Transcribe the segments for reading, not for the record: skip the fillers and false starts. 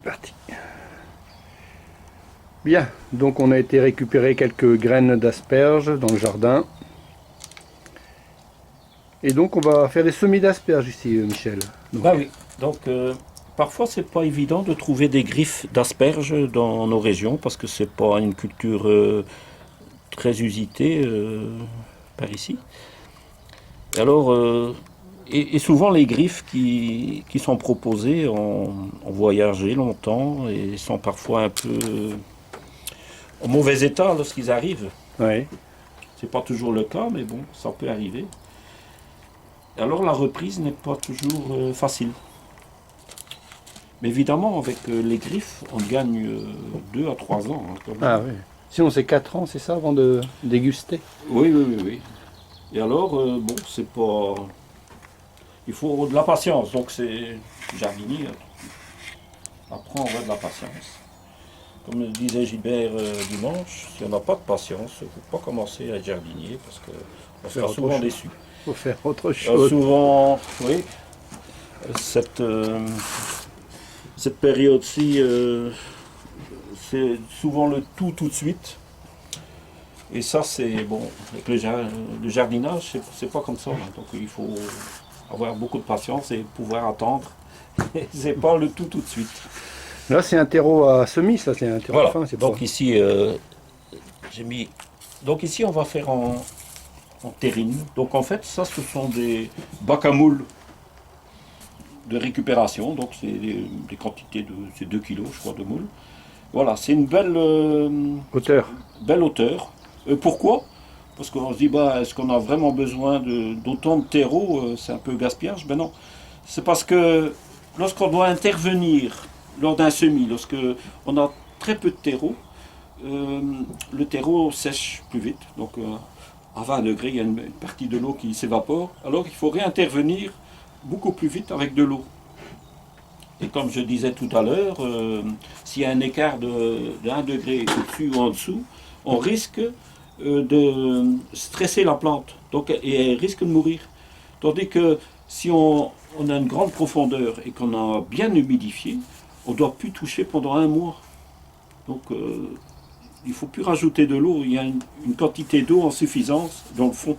Parti. Bien, donc on a été récupérer quelques graines d'asperges dans le jardin. Et donc on va faire des semis d'asperges ici, Michel. Donc, Bah oui, donc parfois c'est pas évident de trouver des griffes d'asperges dans nos régions parce que c'est pas une culture très usitée par ici. Et alors, et souvent les griffes qui sont proposées ont voyagé longtemps et sont parfois un peu en mauvais état lorsqu'ils arrivent. ouais. C'est pas toujours le cas, mais bon, ça peut arriver. Et alors la reprise n'est pas toujours facile. Mais évidemment, avec les griffes, on gagne 2 à 3 ans, hein, quand même. Ah oui. Sinon c'est 4 ans, c'est ça, avant de déguster. Oui, oui, oui, oui. Et alors, bon, c'est pas. Il faut de la patience. Donc, c'est jardinier. Apprend à avoir de la patience. Comme le disait Gilbert dimanche, si on n'a pas de patience, il ne faut pas commencer à être jardinier parce qu'on Faire sera autre souvent chose. déçu. Faut faire autre chose. Souvent, oui, cette, cette période-ci, c'est souvent le tout de suite. Et ça, c'est bon, avec le jardinage, c'est pas comme ça. Hein. Donc il faut avoir beaucoup de patience et pouvoir attendre. C'est pas le tout de suite. Là c'est un terreau à semis, ça c'est un terreau Voilà. fin, c'est pas. Donc ici, j'ai mis. Donc ici, on va faire en terrine. Donc en fait, ça, ce sont des bacs à moules de récupération. Donc c'est des quantités de. C'est 2 kilos, je crois, de moules. Voilà, c'est une Hauteur. belle hauteur. Pourquoi? Parce qu'on se dit, bah, est-ce qu'on a vraiment besoin d'autant de terreau? C'est un peu gaspillage. Ben non. C'est parce que lorsqu'on doit intervenir lors d'un semis, lorsque on a très peu de terreau, le terreau sèche plus vite. Donc à 20 degrés, il y a une partie de l'eau qui s'évapore. Alors il faut réintervenir beaucoup plus vite avec de l'eau. Et comme je disais tout à l'heure, s'il y a un écart de 1 degré au-dessus ou en dessous, on risque de stresser la plante. Donc, et elle risque de mourir. Tandis que si on a une grande profondeur et qu'on a bien humidifié, on ne doit plus toucher pendant 1 mois. Donc il ne faut plus rajouter de l'eau. Il y a une quantité d'eau en suffisance dans le fond.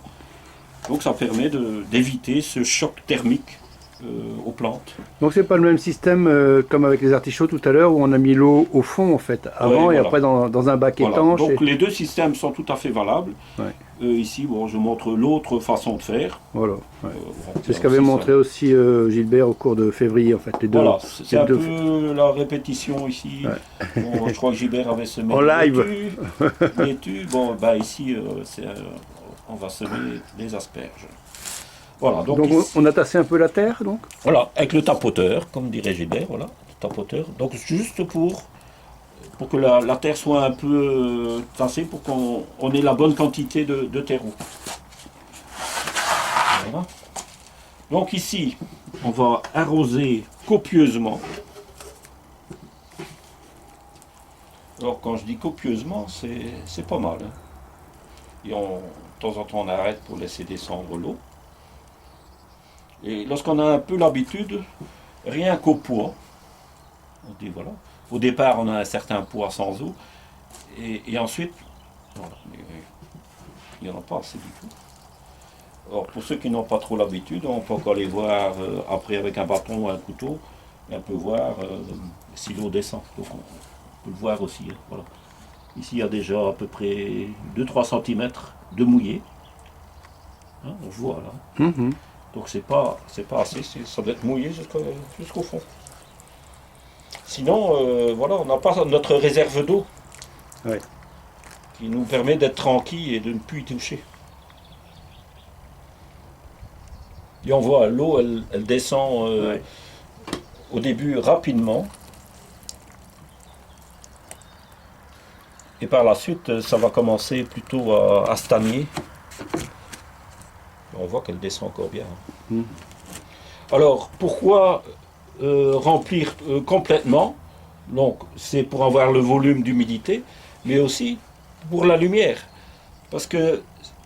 Donc ça permet d'éviter ce choc thermique aux plantes. Donc c'est pas le même système comme avec les artichauts tout à l'heure où on a mis l'eau au fond en fait, avant Ouais, et voilà. après dans un bac Voilà. étanche. Donc Et... les deux systèmes sont tout à fait valables. Ouais, Ici, bon, je montre l'autre façon de faire. voilà. Ouais. Bon, C'est ce qu'avait montré aussi Gilbert au cours de février en fait, les deux. voilà, c'est les un deux. peu la répétition ici. Ouais. Bon, je crois que Gilbert avait semé En live. des laitues. Bon, bah ici, on va semer des asperges. Voilà, donc, Donc ici, on a tassé un peu la terre donc. voilà, avec le tapoteur, comme dirait Gilbert, voilà, le tapoteur. Donc juste pour que la terre soit un peu tassée, pour qu'on ait la bonne quantité de terreau. Voilà. Donc ici, on va arroser copieusement. Alors quand je dis copieusement, c'est pas mal. Hein. Et de temps en temps, on arrête pour laisser descendre l'eau. Et lorsqu'on a un peu l'habitude, rien qu'au poids, on dit voilà. Au départ, on a un certain poids sans eau. Et ensuite, voilà, il n'y en a pas assez du tout. Alors pour ceux qui n'ont pas trop l'habitude, on peut encore les voir après avec un bâton ou un couteau, et on peut voir si l'eau descend. Donc on peut le voir aussi. Hein, voilà. Ici il y a déjà à peu près 2-3 cm de mouillé. Hein, on voit là. Mhm. Donc c'est pas assez, ça doit être mouillé jusqu'au fond. Sinon, voilà, on n'a pas notre réserve d'eau Ouais. qui nous permet d'être tranquille et de ne plus y toucher. Et on voit l'eau, elle descend Ouais. au début rapidement. Et par la suite, ça va commencer plutôt à stagner. On voit qu'elle descend encore bien. Mhm. Alors, pourquoi remplir complètement? Donc, c'est pour avoir le volume d'humidité, mais aussi pour la lumière. Parce que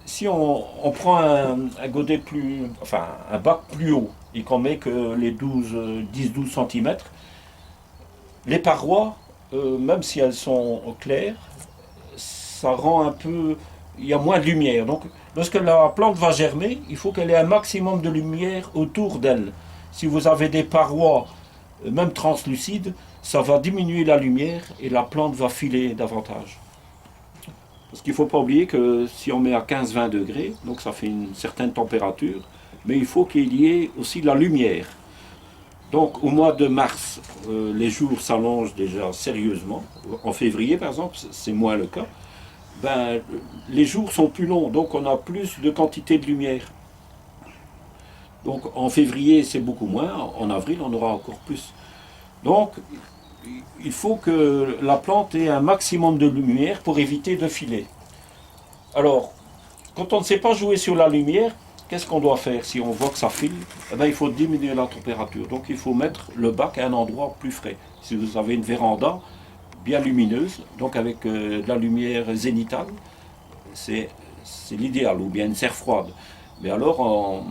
si on prend un godet plus, enfin un bac plus haut et qu'on met que les 10-12 cm, les parois, même si elles sont claires, ça rend un peu... Il y a moins de lumière. Donc, lorsque la plante va germer, il faut qu'elle ait un maximum de lumière autour d'elle. Si vous avez des parois, même translucides, ça va diminuer la lumière et la plante va filer davantage. Parce qu'il ne faut pas oublier que si on met à 15-20 degrés, donc ça fait une certaine température, mais il faut qu'il y ait aussi de la lumière. Donc au mois de mars, les jours s'allongent déjà sérieusement. En février par exemple, c'est moins le cas. Ben, les jours sont plus longs, donc on a plus de quantité de lumière. Donc en février c'est beaucoup moins, en avril on aura encore plus. Donc il faut que la plante ait un maximum de lumière pour éviter de filer. Alors, quand on ne sait pas jouer sur la lumière, qu'est-ce qu'on doit faire si on voit que ça file? Eh bien, il faut diminuer la température. Donc il faut mettre le bac à un endroit plus frais. Si vous avez une véranda bien lumineuse, donc avec de la lumière zénitale, c'est l'idéal, ou bien une serre froide. Mais alors,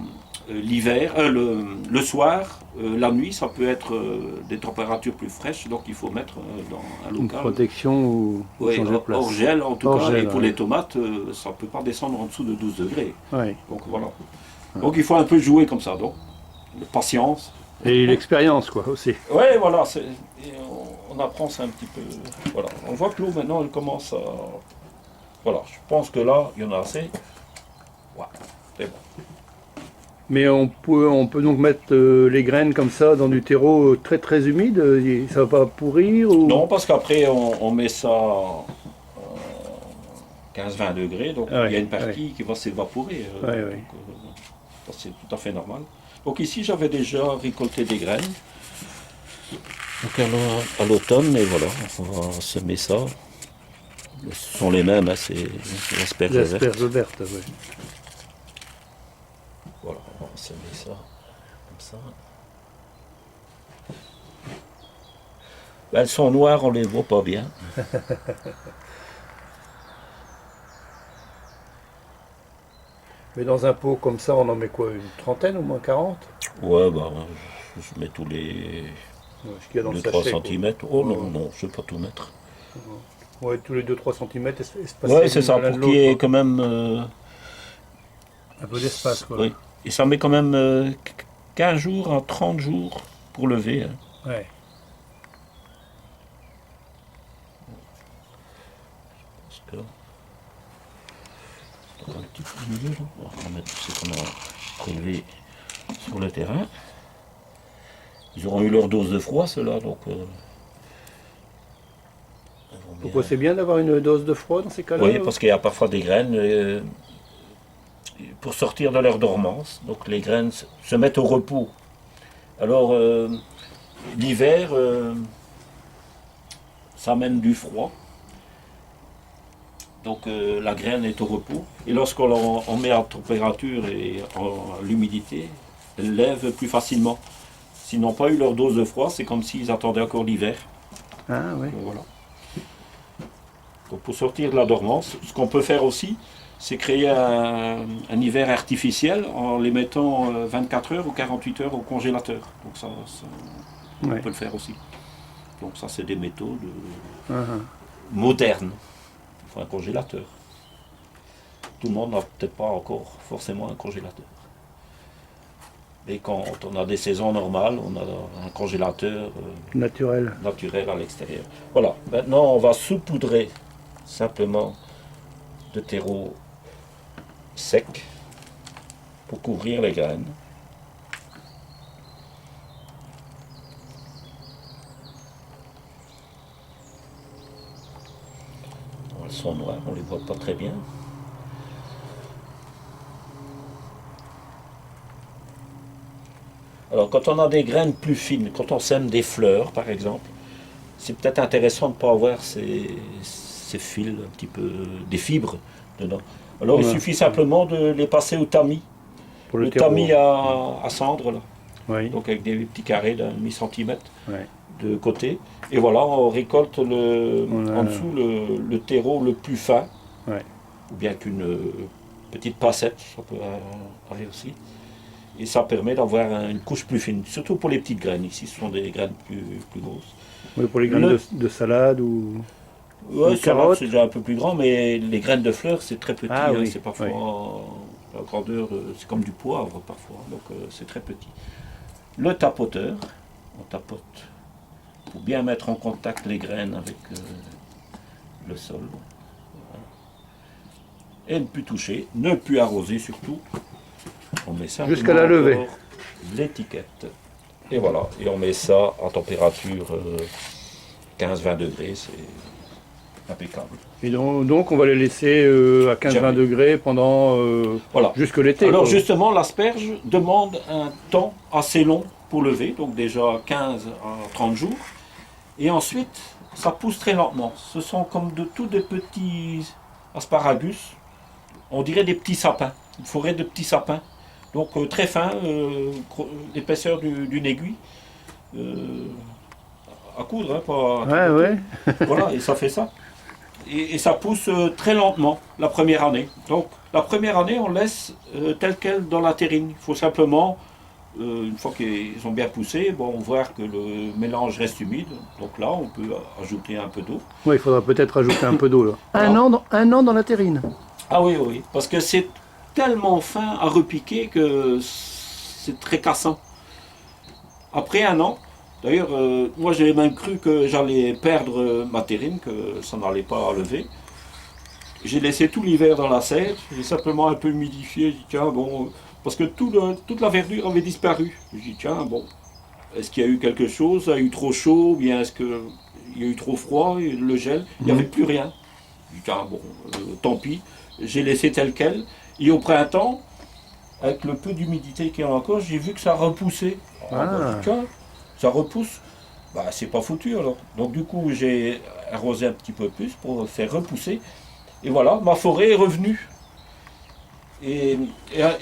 l'hiver, le soir, la nuit, ça peut être des températures plus fraîches, donc il faut mettre dans un Une local. protection ou changer de place. Hors gel en tout Hors cas, gel, et pour ouais. les tomates, ça ne peut pas descendre en dessous de 12 degrés. Ouais. Donc voilà. Donc il faut un peu jouer comme ça, donc patience. Et l'expérience, quoi, aussi. Ouais, voilà, et on apprend ça un petit peu. Voilà. On voit que l'eau maintenant, elle commence à. Voilà, je pense que là, il y en a assez. Ouais, c'est bon. Mais on peut donc mettre les graines comme ça dans du terreau très très humide, ça va pas pourrir ou... Non, parce qu'après, on met ça 15-20 degrés, donc Ah ouais, il y a une partie qui va s'évaporer. Ouais, ouais. Donc, ça, c'est tout à fait normal. Donc ici, j'avais déjà récolté des graines. Donc à l'automne, et voilà, on va semer ça. Ce sont les mêmes, hein, c'est l'asperge verte. L'asperge verte, ouais. Voilà, on va semer ça comme ça. Ben, elles sont noires, on les voit pas bien. Mais dans un pot comme ça, on en met quoi? Une trentaine, au moins 40? Ouais, bah, je mets tous les Ouais, ce qu'il y a dans le 2-3 sachet, quoi. cm. Oh non, Ouais. non, je ne vais pas tout mettre. Ouais, tous les 2-3 cm, espacer Ouais, c'est ça, l'un pour de qu'il y ait l'autre, quand même. un peu d'espace, quoi. Oui. Et ça met quand même 15 jours à 30 jours pour lever. Hein. Ouais. Parce que. Donc un petit peu de milieu, là. On va remettre tout ce qu'on a prélevé sur le terrain. Ils auront eu leur dose de froid, ceux-là, donc. Pourquoi c'est bien d'avoir une dose de froid dans ces cas-là? Oui, parce qu'il y a parfois des graines pour sortir de leur dormance. Donc les graines se mettent au repos. Alors l'hiver, ça amène du froid. Donc la graine est au repos. Et lorsqu'on met à température et à l'humidité, elle lève plus facilement. S'ils n'ont pas eu leur dose de froid, c'est comme s'ils attendaient encore l'hiver. Ah, ouais. Voilà. Donc pour sortir de la dormance, ce qu'on peut faire aussi, c'est créer un hiver artificiel en les mettant 24 heures ou 48 heures au congélateur. Donc ça on Ouais. peut le faire aussi. Donc ça, c'est des méthodes Ah, ah. modernes. Il faut un congélateur. Tout le monde n'a peut-être pas encore forcément un congélateur. Et quand on a des saisons normales, on a un congélateur Naturel. naturel à l'extérieur. Voilà, maintenant on va saupoudrer simplement de terreau sec pour couvrir les graines. Elles sont noires, on ne les voit pas très bien. Alors quand on a des graines plus fines, quand on sème des fleurs par exemple, c'est peut-être intéressant de ne pas avoir ces fils, un petit peu, des fibres dedans. Alors il Ouais. suffit simplement de les passer au tamis. Pour Le le terreau. tamis à cendre, là. Oui. Donc avec des petits carrés d'un demi-centimètre Ouais. de côté. Et voilà, on récolte On a- en dessous le terreau le plus fin. Ouais. Ou bien qu'une petite passette, ça peut arriver aussi. Et ça permet d'avoir une couche plus fine, surtout pour les petites graines. Ici, ce sont des graines plus grosses. Oui, pour les graines de salade ou... Ouais, Une ça va, carotte. c'est déjà un peu plus grand, mais les graines de fleurs, c'est très petit. Ah Hein, oui, c'est parfois oui. la grandeur, c'est comme du poivre parfois, donc c'est très petit. Le tapoteur, on tapote pour bien mettre en contact les graines avec le sol. Voilà. Et ne plus toucher, ne plus arroser surtout. On met simplement Jusqu'à la levée. encore l'étiquette. Et voilà, et on met ça en température 15-20 degrés, c'est impeccable. Et donc, on va les laisser à 15-20 Jamais. degrés pendant Voilà. jusque l'été. Alors quoi. justement, l'asperge demande un temps assez long pour lever, donc déjà 15 à 30 jours. Et ensuite, ça pousse très lentement. Ce sont comme de tous des petits asparagus, on dirait des petits sapins, une forêt de petits sapins. Donc très fin, l'épaisseur d'une aiguille, à coudre, hein, pas à Ouais, tricoter. ouais. Voilà, et ça fait ça. Et ça pousse très lentement la première année. Donc la première année, on laisse tel quel dans la terrine. Il faut simplement, une fois qu'ils ont bien poussé, bon, voir que le mélange reste humide. Donc là, on peut ajouter un peu d'eau. Ouais, il faudra peut-être ajouter un peu d'eau là. Voilà. Un an dans la terrine. Ah oui, oui, parce que c'est tellement fin à repiquer que c'est très cassant. Après un an, d'ailleurs, moi j'avais même cru que j'allais perdre ma terrine, que ça n'allait pas lever. J'ai laissé tout l'hiver dans la serre, j'ai simplement un peu humidifié, j'ai dit tiens, bon, parce que toute la verdure avait disparu. J'ai dit tiens, bon, est-ce qu'il y a eu quelque chose, ça a eu trop chaud, ou bien est-ce qu'il y a eu trop froid, et le gel, il n'y avait plus rien. J'ai dit tiens, bon, tant pis, j'ai laissé tel quel. Et au printemps, avec le peu d'humidité qu'il y a encore, j'ai vu que ça repoussait. Ah, bah, j'ai dit, tiens, ça repousse. Bah, c'est pas foutu alors. Donc du coup, j'ai arrosé un petit peu plus pour faire repousser. Et voilà, ma forêt est revenue. Et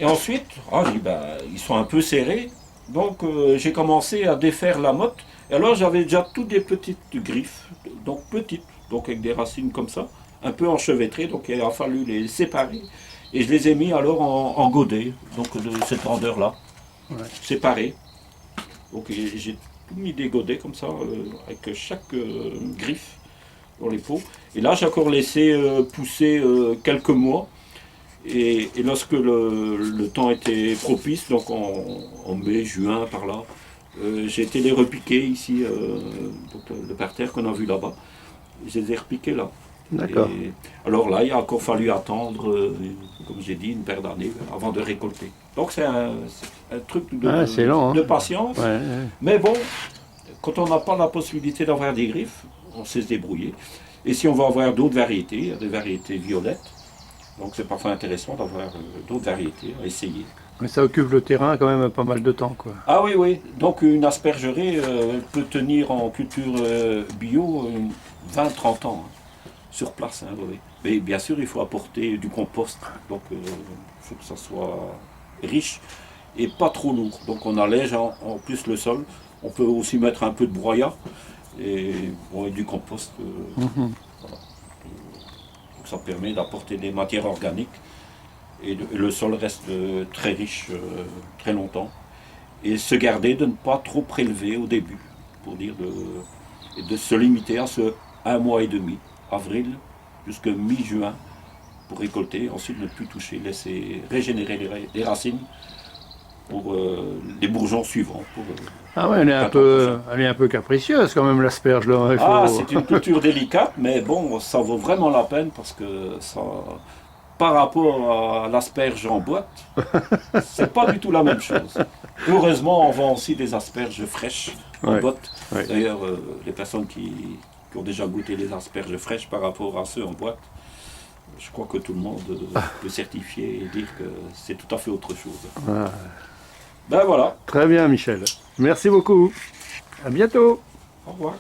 ensuite, j'ai dit, bah, ils sont un peu serrés. Donc j'ai commencé à défaire la motte. Et alors j'avais déjà toutes des petites griffes, donc petites, donc avec des racines comme ça, un peu enchevêtrées. Donc il a fallu les séparer. Et je les ai mis alors en godets, donc de cette grandeur-là, séparés. Donc j'ai tout mis des godets comme ça, avec chaque griffe dans les pots. Et là, j'ai encore laissé pousser quelques mois. Et lorsque le temps était propice, donc en mai, juin, par là, j'ai été les repiquer ici, donc, le parterre qu'on a vu là-bas. Je les ai repiqués là. D'accord. Et alors là, il a encore fallu attendre, comme j'ai dit, une paire d'années avant de récolter. Donc c'est un truc c'est lent, hein. de patience. Ouais, ouais. Mais bon, quand on n'a pas la possibilité d'avoir des griffes, on sait se débrouiller. Et si on veut avoir d'autres variétés, il y a des variétés violettes. Donc c'est parfois intéressant d'avoir d'autres variétés à essayer. Mais ça occupe le terrain quand même pas mal de temps, quoi. Ah oui, oui. Donc une aspergerie peut tenir en culture bio 20-30 ans. Hein, sur place, hein, oui. Mais bien sûr, il faut apporter du compost. Donc il faut que ça soit riche et pas trop lourd. Donc on allège en plus le sol. On peut aussi mettre un peu de broyat et, bon, et du compost. Voilà. Donc ça permet d'apporter des matières organiques et le sol reste très riche très longtemps. Et se garder de ne pas trop prélever au début, pour dire de se limiter à ce 1 mois et demi, avril jusqu'à mi-juin, pour récolter, ensuite ne plus toucher, laisser régénérer les racines pour les bourgeons suivants. Ah ouais, elle est un peu capricieuse quand même l'asperge là. Il faut... C'est une culture délicate, mais bon, ça vaut vraiment la peine parce que ça, par rapport à l'asperge en boîte, c'est pas du tout la même chose. Heureusement, on vend aussi des asperges fraîches en boîte. Ouais. D'ailleurs, les personnes qui ont déjà goûté les asperges fraîches par rapport à ceux en boîte, je crois que tout le monde peut certifier et dire que c'est tout à fait autre chose. Ah. Ben voilà. Très bien, Michel. Merci beaucoup. À bientôt. Au revoir.